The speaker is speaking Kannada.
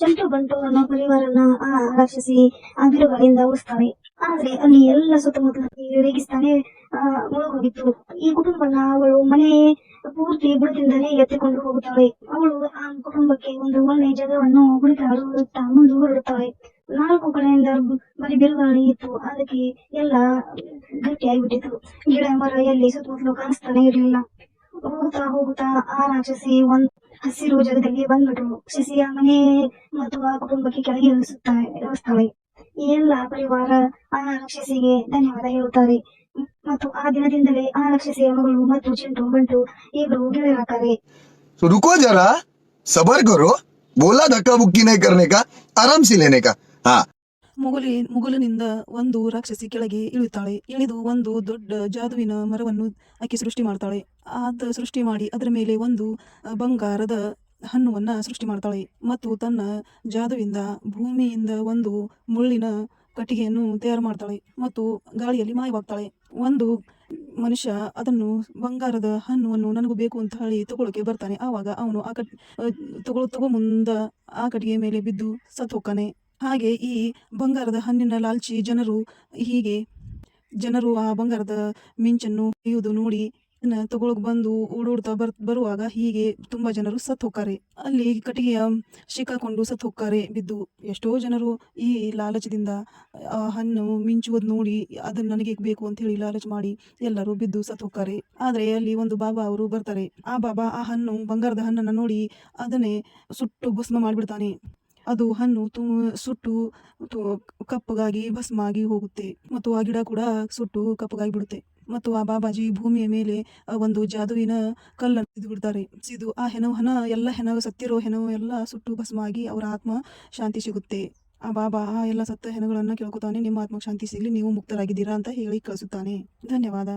ಚಂಟು ಬಂಟು ಅನ್ನೋ ಪರಿವಾರನ ಆ ರಾಕ್ಷಸಿ ಆ ಬಿರುಗಾಳಿಯಿಂದ ಉಳಿಸ್ತಾಳೆ. ಆದ್ರೆ ಅಲ್ಲಿ ಎಲ್ಲ ಸುತ್ತಮುತ್ತಲ ರೇಗಿಸ್ತಾನೆ ಮುಳುಗೋಗಿತ್ತು. ಈ ಕುಟುಂಬನ ಅವಳು ಮನೆ ಪೂರ್ತಿ ಬುಡದಿಂದಲೇ ಎತ್ತಿಕೊಂಡು ಹೋಗುತ್ತಾಳೆ. ಅವಳು ಆ ಕುಟುಂಬಕ್ಕೆ ಒಂದು ಒಳ್ಳೆ ಜಾಗವನ್ನು ಹುಡುಕಾಡುತ್ತಾ ಹೊರಡುತ್ತಾಳೆ. 4 ಕಡೆಯಿಂದ ಬರೀ ಬಿರುಗಾಳಿ ಇತ್ತು. ಅದಕ್ಕೆ ಎಲ್ಲ ಗಟ್ಟಿಯಾಗಿಬಿಟ್ಟಿತ್ತು. ಗಿಡ ಮರ ಎಲ್ಲಿ ಸುತ್ತಮುತ್ತಲು ಕಾಣಿಸ್ತಾನೆ ಇರಲಿಲ್ಲ. ಹೋಗುತ್ತಾ ಹೋಗುತ್ತಾ ಆ ರಾಕ್ಷಸಿ ಒಂದ್ ಹಸಿರು ಜಾಗದಲ್ಲಿ ಬಂದ್ಬಿಟ್ರು. ಶಶಿಯ ಮನೆ ಮತ್ತು ಆ ಕುಟುಂಬಕ್ಕೆ ಕೆಳಗೆ ಇಳಿಸ್ತಾಳೆ. ಈ ಎಲ್ಲ ಪರಿವಾರ ಆ ರಾಕ್ಷಸಿಗೆ ಧನ್ಯವಾದ ಹೇಳುತ್ತಾರೆ. ಮತ್ತು ಆ ದಿನದಿಂದಲೇ ಆ ರಾಕ್ಷಸಿಯ ಮಗಳು ಮತ್ತು ಚಿಂಟು ಬಂಟು ಇಬ್ರು ಗೆಳೆಯರಾಗ್ತಾರೆ. रुको जरा, सबर करो, बोला धक्का बुक्की नहीं करने का, आराम से लेने का. हाँ. ಮುಗುಲಿನಿಂದ ಒಂದು ರಾಕ್ಷಸಿ ಕೆಳಗೆ ಇಳಿಯುತ್ತಾಳೆ. ಇಳಿದು ಒಂದು ದೊಡ್ಡ ಜಾದುವಿನ ಮರವನ್ನು ಆಕೆ ಸೃಷ್ಟಿ ಮಾಡ್ತಾಳೆ. ಸೃಷ್ಟಿ ಮಾಡಿ ಅದರ ಮೇಲೆ ಒಂದು ಬಂಗಾರದ ಹಣ್ಣುವನ್ನ ಸೃಷ್ಟಿ ಮಾಡ್ತಾಳೆ. ಮತ್ತು ತನ್ನ ಜಾದುವಿಂದ ಭೂಮಿಯಿಂದ ಒಂದು ಮುಳ್ಳಿನ ಕಟ್ಟಿಗೆಯನ್ನು ತಯಾರು ಮಾಡ್ತಾಳೆ ಮತ್ತು ಗಾಳಿಯಲ್ಲಿ ಮಾಯವಾಗ್ತಾಳೆ. ಒಂದು ಮನುಷ್ಯ ಅದನ್ನು ಬಂಗಾರದ ಹಣ್ಣುವನ್ನು ನನಗೂ ಬೇಕು ಅಂತ ಹೇಳಿ ತಗೊಳ್ಳೋಕೆ ಬರ್ತಾನೆ. ಆವಾಗ ಅವನು ತಗೋ ಮುಂದ ಆ ಕಟ್ಟಿಗೆ ಮೇಲೆ ಬಿದ್ದು ಸತ್ತು ಹೋಗ್ತಾನೆ. ಹಾಗೆ ಈ ಬಂಗಾರದ ಹಣ್ಣಿನ ಲಾಲ್ಚಿ ಜನರು ಆ ಬಂಗಾರದ ಮಿಂಚನ್ನು ಹಿಡಿಯುವುದು ನೋಡಿ ತಗೊಳಕ್ ಬಂದು ಓಡೋಡ್ತಾ ಬರುವಾಗ ಹೀಗೆ ತುಂಬಾ ಜನರು ಸತ್ತು ಹೋಗ್ತಾರೆ. ಅಲ್ಲಿ ಕಟ್ಟಿಗೆಯ ಸಿಕ್ಕಾಕೊಂಡು ಸತ್ತು ಹೋಗ್ತಾರೆ ಬಿದ್ದು. ಎಷ್ಟೋ ಜನರು ಈ ಲಾಲಚದಿಂದ ಆ ಹಣ್ಣು ಮಿಂಚುವುದು ನೋಡಿ ಅದನ್ನ ನನಗೆ ಬೇಕು ಅಂತ ಹೇಳಿ ಲಾಲಚ್ ಮಾಡಿ ಎಲ್ಲರೂ ಬಿದ್ದು ಸತ್ತು ಹೋಗ್ತಾರೆ. ಆದ್ರೆ ಅಲ್ಲಿ ಒಂದು ಬಾಬಾ ಅವರು ಬರ್ತಾರೆ. ಆ ಬಾಬಾ ಆ ಬಂಗಾರದ ಹಣ್ಣನ್ನ ನೋಡಿ ಅದನ್ನೇ ಸುಟ್ಟು ಭಸ್ಮ ಮಾಡಿಬಿಡ್ತಾನೆ. ಅದು ಹಣ್ಣು ಸುಟ್ಟು ಕಪ್ಪಗಾಗಿ ಭಸ್ಮ ಆಗಿ ಹೋಗುತ್ತೆ ಮತ್ತು ಆ ಗಿಡ ಕೂಡ ಸುಟ್ಟು ಕಪ್ಪಗಾಗಿ ಬಿಡುತ್ತೆ. ಮತ್ತು ಆ ಬಾಬಾಜಿ ಭೂಮಿಯ ಮೇಲೆ ಒಂದು ಜಾದುವಿನ ಕಲ್ಲನ್ನು ಸಿದು ಬಿಡ್ತಾರೆ. ಸಿದು ಆ ಸತ್ತಿರೋ ಹೆಣವು ಎಲ್ಲ ಸುಟ್ಟು ಭಸ್ಮ ಆಗಿ ಅವರ ಆತ್ಮ ಶಾಂತಿ ಸಿಗುತ್ತೆ. ಆ ಬಾಬಾ ಆ ಎಲ್ಲ ಸತ್ತ ಹೆಣಗಳನ್ನ ಕೇಳ್ಕೊತಾನೆ, ನಿಮ್ಮ ಆತ್ಮ ಶಾಂತಿ ಸಿಗಲಿ, ನೀವು ಮುಕ್ತರಾಗಿದ್ದೀರಾ ಅಂತ ಹೇಳಿ ಕಳಿಸುತ್ತಾನೆ. ಧನ್ಯವಾದ.